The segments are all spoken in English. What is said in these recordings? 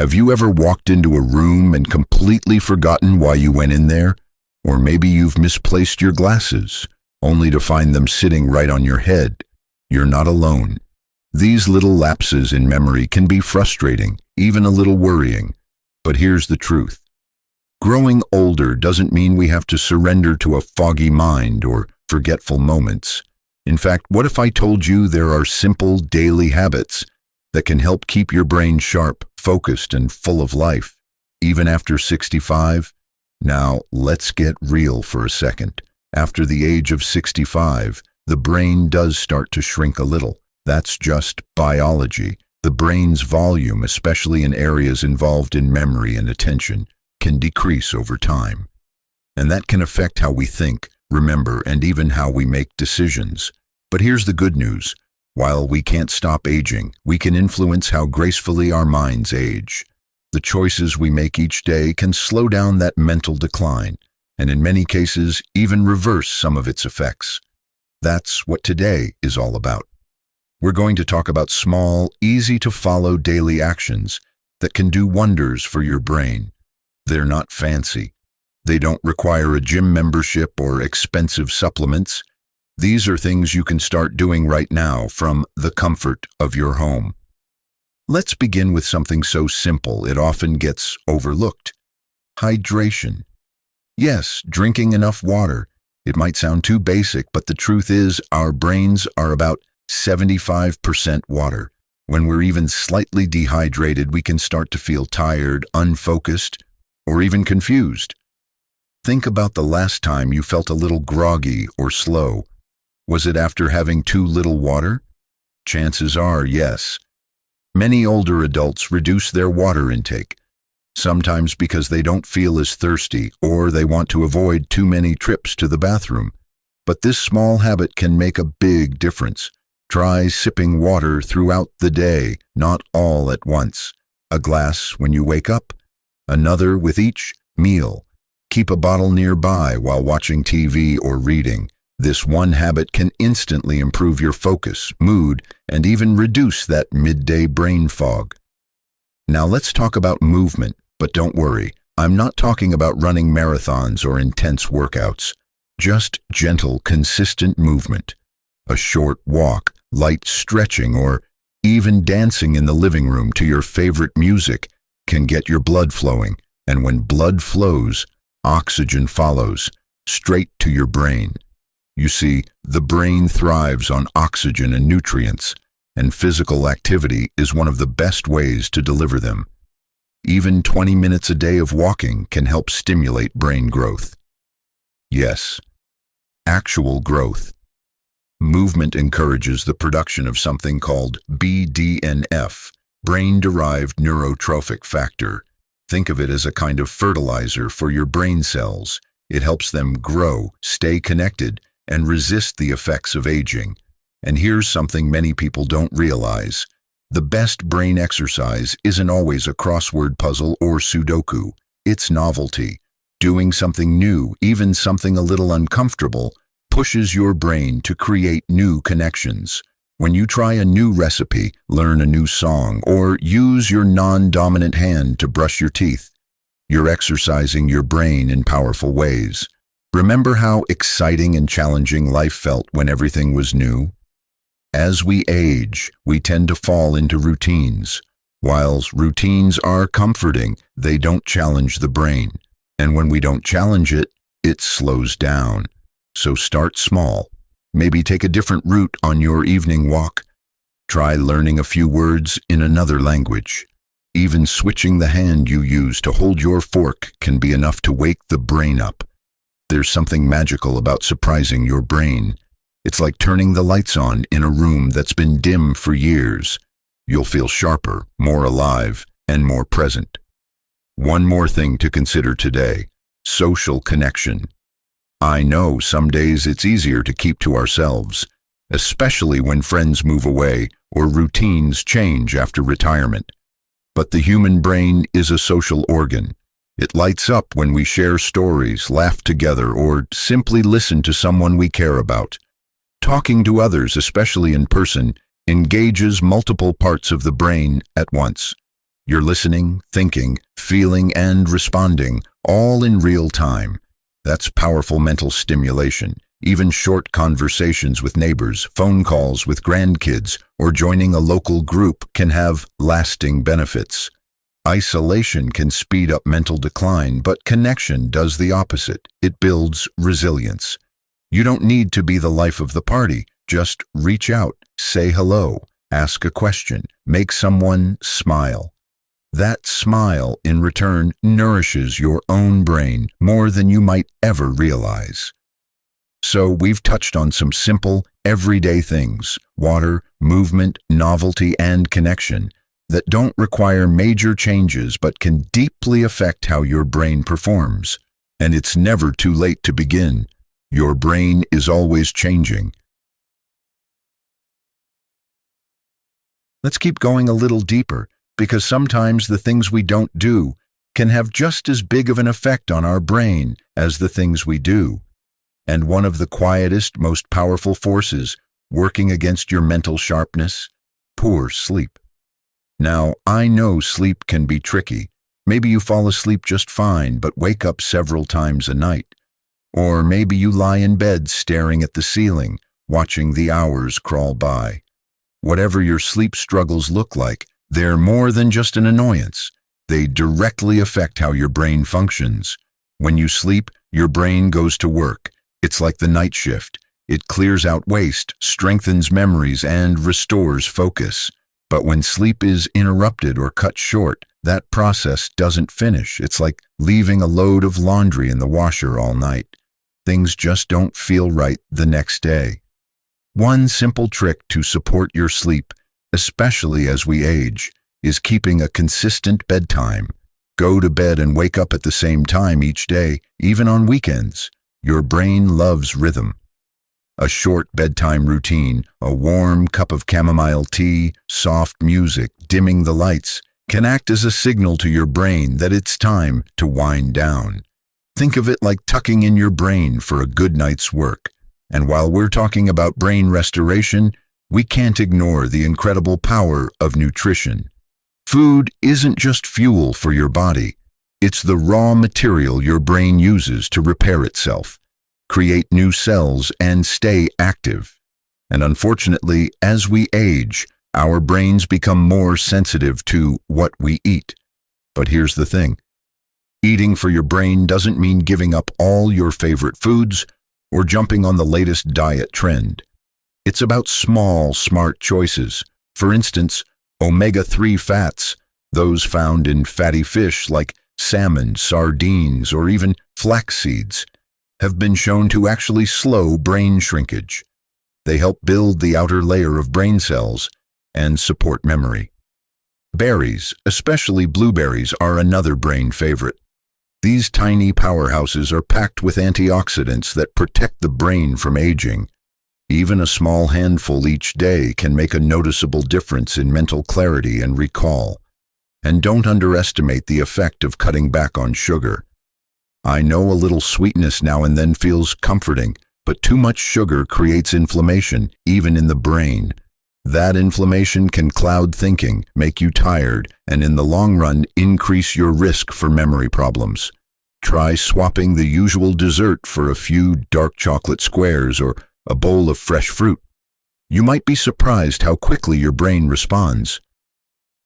Have you ever walked into a room and completely forgotten why you went in there? Or maybe you've misplaced your glasses, only to find them sitting right on your head. You're not alone. These little lapses in memory can be frustrating, even a little worrying. But here's the truth. Growing older doesn't mean we have to surrender to a foggy mind or forgetful moments. In fact, what if I told you there are simple daily habits that can help keep your brain sharp, focused, and full of life, even after 65? Now, let's get real for a second. After the age of 65, the brain does start to shrink a little. That's just biology. The brain's volume, especially in areas involved in memory and attention, can decrease over time. And that can affect how we think, remember, and even how we make decisions. But here's the good news. While we can't stop aging, we can influence how gracefully our minds age. The choices we make each day can slow down that mental decline, and in many cases, even reverse some of its effects. That's what today is all about. We're going to talk about small, easy-to-follow daily actions that can do wonders for your brain. They're not fancy. They don't require a gym membership or expensive supplements. These are things you can start doing right now from the comfort of your home. Let's begin with something so simple it often gets overlooked. Hydration. Yes, drinking enough water. It might sound too basic, but the truth is our brains are about 75% water. When we're even slightly dehydrated, we can start to feel tired, unfocused, or even confused. Think about the last time you felt a little groggy or slow. Was it after having too little water? Chances are, yes. Many older adults reduce their water intake, sometimes because they don't feel as thirsty or they want to avoid too many trips to the bathroom. But this small habit can make a big difference. Try sipping water throughout the day, not all at once. A glass when you wake up, another with each meal. Keep a bottle nearby while watching TV or reading. This one habit can instantly improve your focus, mood, and even reduce that midday brain fog. Now let's talk about movement, but don't worry, I'm not talking about running marathons or intense workouts. Just gentle, consistent movement. A short walk, light stretching, or even dancing in the living room to your favorite music can get your blood flowing. And when blood flows, oxygen follows, straight to your brain. You see, the brain thrives on oxygen and nutrients, and physical activity is one of the best ways to deliver them. Even 20 minutes a day of walking can help stimulate brain growth. Yes, actual growth. Movement encourages the production of something called BDNF, brain-derived neurotrophic factor. Think of it as a kind of fertilizer for your brain cells. It helps them grow, stay connected, and resist the effects of aging. And here's something many people don't realize. The best brain exercise isn't always a crossword puzzle or Sudoku. It's novelty. Doing something new, even something a little uncomfortable, pushes your brain to create new connections. When you try a new recipe, learn a new song, or use your non-dominant hand to brush your teeth, you're exercising your brain in powerful ways. Remember how exciting and challenging life felt when everything was new? As we age, we tend to fall into routines. Whilst routines are comforting, they don't challenge the brain. And when we don't challenge it, it slows down. So start small. Maybe take a different route on your evening walk. Try learning a few words in another language. Even switching the hand you use to hold your fork can be enough to wake the brain up. There's something magical about surprising your brain. It's like turning the lights on in a room that's been dim for years. You'll feel sharper, more alive, and more present. One more thing to consider today: social connection. I know some days it's easier to keep to ourselves, especially when friends move away or routines change after retirement. But the human brain is a social organ. It lights up when we share stories, laugh together, or simply listen to someone we care about. Talking to others, especially in person, engages multiple parts of the brain at once. You're listening, thinking, feeling, and responding, all in real time. That's powerful mental stimulation. Even short conversations with neighbors, phone calls with grandkids, or joining a local group can have lasting benefits. Isolation can speed up mental decline, but connection does the opposite. It builds resilience. You don't need to be the life of the party. Just reach out, say hello, ask a question, make someone smile. That smile, in return, nourishes your own brain more than you might ever realize. So we've touched on some simple, everyday things, water, movement, novelty, and connection, that don't require major changes but can deeply affect how your brain performs. And it's never too late to begin. Your brain is always changing. Let's keep going a little deeper, because sometimes the things we don't do can have just as big of an effect on our brain as the things we do. And one of the quietest, most powerful forces working against your mental sharpness? Poor sleep. Now, I know sleep can be tricky. Maybe you fall asleep just fine, but wake up several times a night. Or maybe you lie in bed staring at the ceiling, watching the hours crawl by. Whatever your sleep struggles look like, they're more than just an annoyance. They directly affect how your brain functions. When you sleep, your brain goes to work. It's like the night shift. It clears out waste, strengthens memories, and restores focus. But when sleep is interrupted or cut short, that process doesn't finish. It's like leaving a load of laundry in the washer all night. Things just don't feel right the next day. One simple trick to support your sleep, especially as we age, is keeping a consistent bedtime. Go to bed and wake up at the same time each day, even on weekends. Your brain loves rhythm. A short bedtime routine, a warm cup of chamomile tea, soft music, dimming the lights, can act as a signal to your brain that it's time to wind down. Think of it like tucking in your brain for a good night's work. And while we're talking about brain restoration, we can't ignore the incredible power of nutrition. Food isn't just fuel for your body. It's the raw material your brain uses to repair itself, create new cells, and stay active. And unfortunately, as we age, our brains become more sensitive to what we eat. But here's the thing. Eating for your brain doesn't mean giving up all your favorite foods or jumping on the latest diet trend. It's about small, smart choices. For instance, omega-3 fats, those found in fatty fish like salmon, sardines, or even flax seeds, have been shown to actually slow brain shrinkage. They help build the outer layer of brain cells and support memory. Berries, especially blueberries, are another brain favorite. These tiny powerhouses are packed with antioxidants that protect the brain from aging. Even a small handful each day can make a noticeable difference in mental clarity and recall. And don't underestimate the effect of cutting back on sugar. I know a little sweetness now and then feels comforting, but too much sugar creates inflammation, even in the brain. That inflammation can cloud thinking, make you tired, and in the long run, increase your risk for memory problems. Try swapping the usual dessert for a few dark chocolate squares or a bowl of fresh fruit. You might be surprised how quickly your brain responds.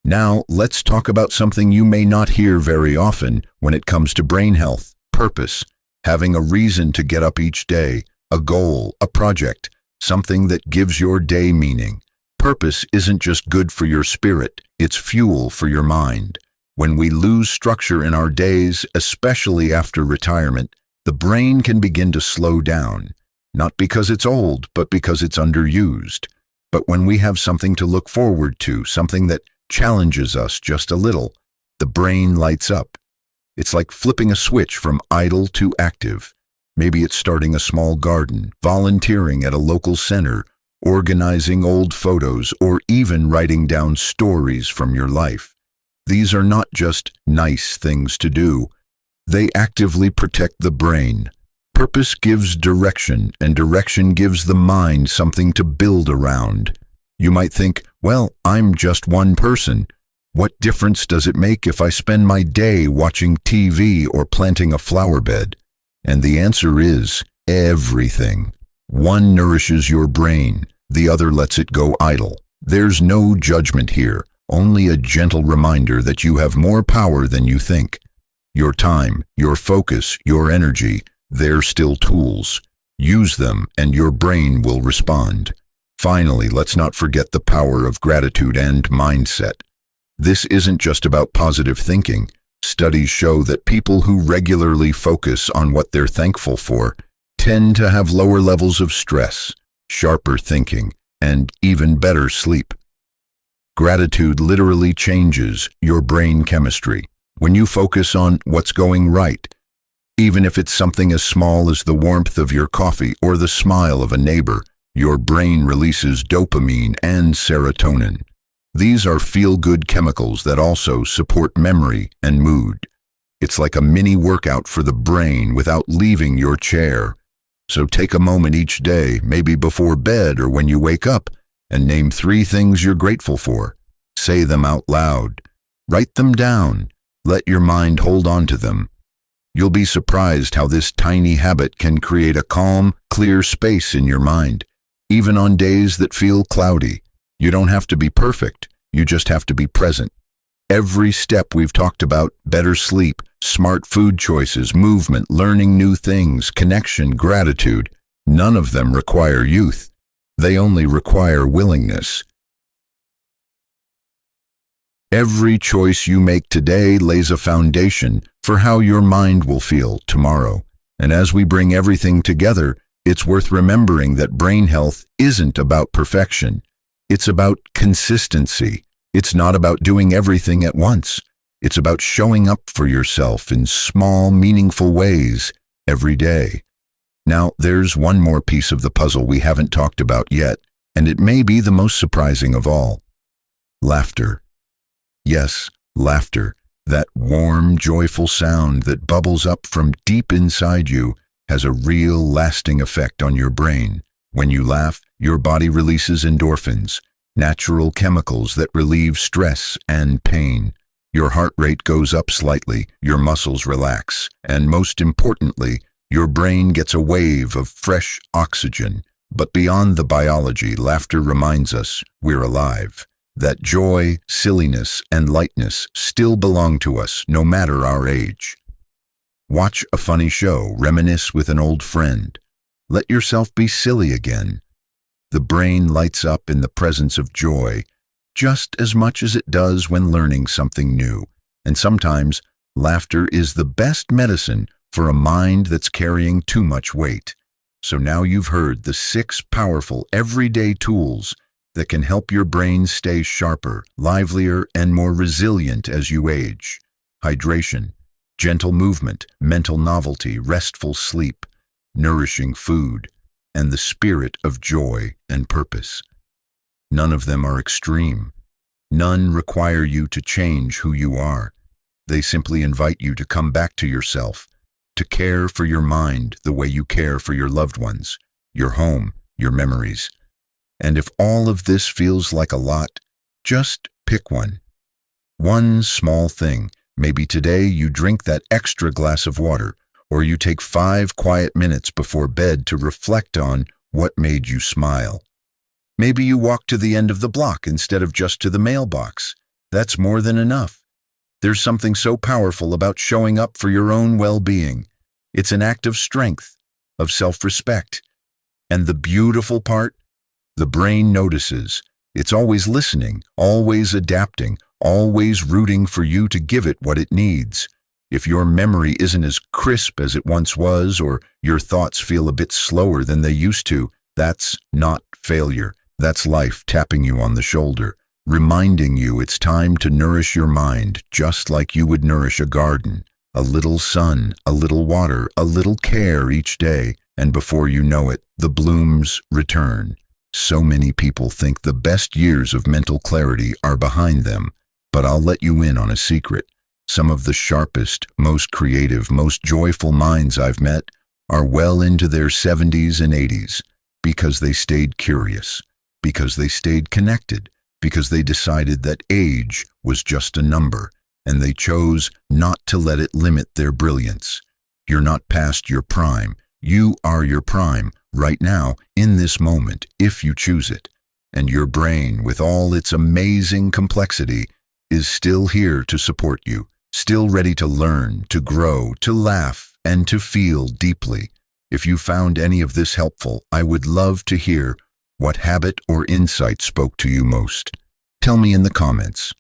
Now, let's talk about something you may not hear very often when it comes to brain health: purpose. Having a reason to get up each day, a goal, a project, something that gives your day meaning. Purpose isn't just good for your spirit, it's fuel for your mind. When we lose structure in our days, especially after retirement, the brain can begin to slow down. Not because it's old, but because it's underused. But when we have something to look forward to, something that challenges us just a little, the brain lights up. It's like flipping a switch from idle to active. Maybe it's starting a small garden, volunteering at a local center, organizing old photos, or even writing down stories from your life. These are not just nice things to do. They actively protect the brain. Purpose gives direction, and direction gives the mind something to build around. You might think, well, I'm just one person. What difference does it make if I spend my day watching TV or planting a flower bed? And the answer is everything. One nourishes your brain, the other lets it go idle. There's no judgment here, only a gentle reminder that you have more power than you think. Your time, your focus, your energy, they're still tools. Use them and your brain will respond. Finally, let's not forget the power of gratitude and mindset. This isn't just about positive thinking. Studies show that people who regularly focus on what they're thankful for tend to have lower levels of stress, sharper thinking, and even better sleep. Gratitude literally changes your brain chemistry. When you focus on what's going right, even if it's something as small as the warmth of your coffee or the smile of a neighbor, your brain releases dopamine and serotonin. These are feel-good chemicals that also support memory and mood. It's like a mini workout for the brain without leaving your chair. So take a moment each day, maybe before bed or when you wake up, and name 3 things you're grateful for. Say them out loud. Write them down. Let your mind hold on to them. You'll be surprised how this tiny habit can create a calm, clear space in your mind, even on days that feel cloudy. You don't have to be perfect, you just have to be present. Every step we've talked about, better sleep, smart food choices, movement, learning new things, connection, gratitude, none of them require youth. They only require willingness. Every choice you make today lays a foundation for how your mind will feel tomorrow. And as we bring everything together, it's worth remembering that brain health isn't about perfection. It's about consistency. It's not about doing everything at once. It's about showing up for yourself in small, meaningful ways every day. Now, there's one more piece of the puzzle we haven't talked about yet, and it may be the most surprising of all. Laughter. Yes, laughter, that warm, joyful sound that bubbles up from deep inside you, has a real, lasting effect on your brain. When you laugh, your body releases endorphins, natural chemicals that relieve stress and pain. Your heart rate goes up slightly, your muscles relax, and most importantly, your brain gets a wave of fresh oxygen. But beyond the biology, laughter reminds us we're alive. That joy, silliness, and lightness still belong to us, no matter our age. Watch a funny show, reminisce with an old friend. Let yourself be silly again. The brain lights up in the presence of joy, just as much as it does when learning something new. And sometimes, laughter is the best medicine for a mind that's carrying too much weight. So now you've heard the 6 powerful everyday tools that can help your brain stay sharper, livelier, and more resilient as you age. Hydration, gentle movement, mental novelty, restful sleep, nourishing food, and the spirit of joy and purpose. None of them are extreme. None require you to change who you are. They simply invite you to come back to yourself, to care for your mind the way you care for your loved ones, your home, your memories. And if all of this feels like a lot, just pick one. One small thing. Maybe today you drink that extra glass of water, or you take 5 quiet minutes before bed to reflect on what made you smile. Maybe you walk to the end of the block instead of just to the mailbox. That's more than enough. There's something so powerful about showing up for your own well-being. It's an act of strength, of self-respect. And the beautiful part? The brain notices. It's always listening, always adapting, always rooting for you to give it what it needs. If your memory isn't as crisp as it once was, or your thoughts feel a bit slower than they used to, that's not failure. That's life tapping you on the shoulder, reminding you it's time to nourish your mind just like you would nourish a garden. A little sun, a little water, a little care each day, and before you know it, the blooms return. So many people think the best years of mental clarity are behind them, but I'll let you in on a secret. Some of the sharpest, most creative, most joyful minds I've met are well into their 70s and 80s because they stayed curious, because they stayed connected, because they decided that age was just a number, and they chose not to let it limit their brilliance. You're not past your prime. You are your prime right now, in this moment, if you choose it. And your brain, with all its amazing complexity, is still here to support you, still ready to learn, to grow, to laugh, and to feel deeply. If you found any of this helpful, I would love to hear what habit or insight spoke to you most. Tell me in the comments.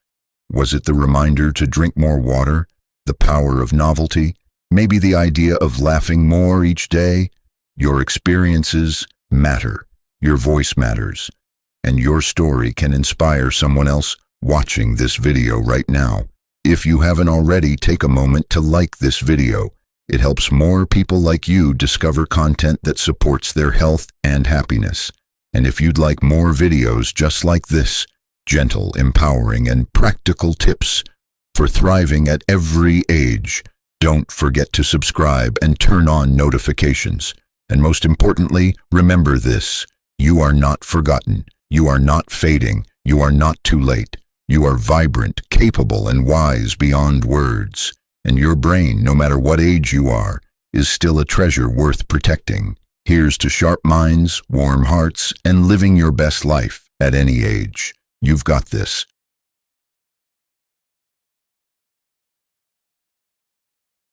Was it the reminder to drink more water? The power of novelty? Maybe the idea of laughing more each day? Your experiences matter. Your voice matters. And your story can inspire someone else watching this video right now. If you haven't already, take a moment to like this video. It helps more people like you discover content that supports their health and happiness. And if you'd like more videos just like this, gentle, empowering, and practical tips for thriving at every age, don't forget to subscribe and turn on notifications. And most importantly, remember this: you are not forgotten. You are not fading. You are not too late. You are vibrant, capable, and wise beyond words. And your brain, no matter what age you are, is still a treasure worth protecting. Here's to sharp minds, warm hearts, and living your best life at any age. You've got this.